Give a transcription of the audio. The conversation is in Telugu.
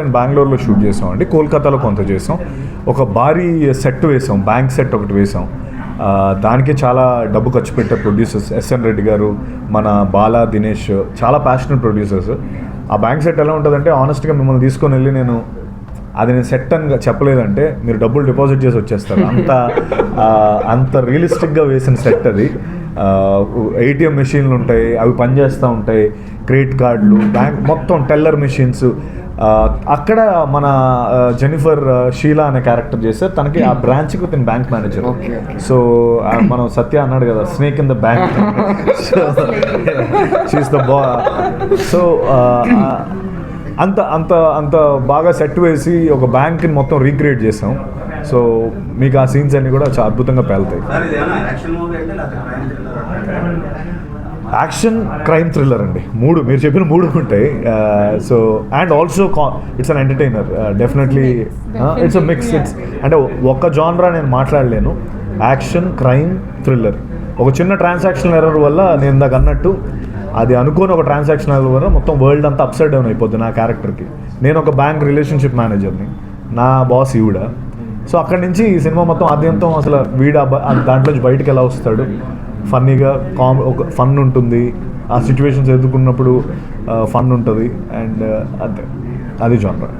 అండ్ బెంగళూరులో షూట్ చేసాం అండి, కోల్కతాలో కొంత చేసాం. ఒక భారీ సెట్ వేసాం, బ్యాంక్ సెట్ ఒకటి వేసాం. దానికి చాలా డబ్బు ఖర్చు పెట్టే ప్రొడ్యూసర్స్ ఎస్ఎన్ రెడ్డి గారు, మన బాలా, దినేష్, చాలా ప్యాషనెట్ ప్రొడ్యూసర్స్. ఆ బ్యాంక్ సెట్ ఎలా ఉంటుందంటే, ఆనెస్ట్గా మిమ్మల్ని తీసుకొని వెళ్ళి నేను సెట్ అని చెప్పలేదంటే మీరు డబ్బులు డిపాజిట్ చేసి వచ్చేస్తారు, అంత రియలిస్టిక్గా వేసిన సెట్ అది. ఏటీఎం మెషిన్లు ఉంటాయి, అవి పనిచేస్తూ ఉంటాయి, క్రెడిట్ కార్డులు, బ్యాంక్ మొత్తం టెల్లర్ మెషిన్స్. అక్కడ మన జెనిఫర్ షీలా అనే క్యారెక్టర్ చేస్తే తనకి ఆ బ్రాంచ్కి తిన బ్యాంక్ మేనేజర్. సో మనం సత్య అన్నాడు కదా, snake in the bank, she's the so అంత అంత అంత బాగా సెట్ వేసి ఒక బ్యాంక్ని మొత్తం రీక్రియేట్ చేసాం. సో మీకు ఆ సీన్స్ అన్నీ కూడా చాలా అద్భుతంగా పేలుతాయి. యాక్షన్, క్రైమ్, థ్రిల్లర్ అండి, మీరు చెప్పిన మూడు ఉంటాయి. So and also it's an entertainer, definitely it's a mix. It's అంటే ఒక్క జానరా నేను మాట్లాడలేను. Action, crime, thriller. ఒక చిన్న ట్రాన్సాక్షన్ ఎర్రర్ వల్ల నేను ఇందాక అన్నట్టు అది అనుకోని ఒక ట్రాన్సాక్షన్ ఎర్రర్ వల్ల మొత్తం వరల్డ్ అంతా అప్సైడ్ డౌన్ అయిపోద్ది నా క్యారెక్టర్కి. నేను ఒక బ్యాంక్ రిలేషన్షిప్ మేనేజర్ని, నా బాస్ ఈవిడ. సో అక్కడి నుంచి ఈ సినిమా మొత్తం ఆద్యంతం అసలు దాంట్లోంచి బయటకు ఎలా వస్తాడు, ఫన్నీగా ఒక ఫన్ ఉంటుంది, ఆ సిచ్యువేషన్స్ ఎదుర్కొన్నప్పుడు ఫన్ ఉంటుంది, అండ్ అంతే, అది జానరా.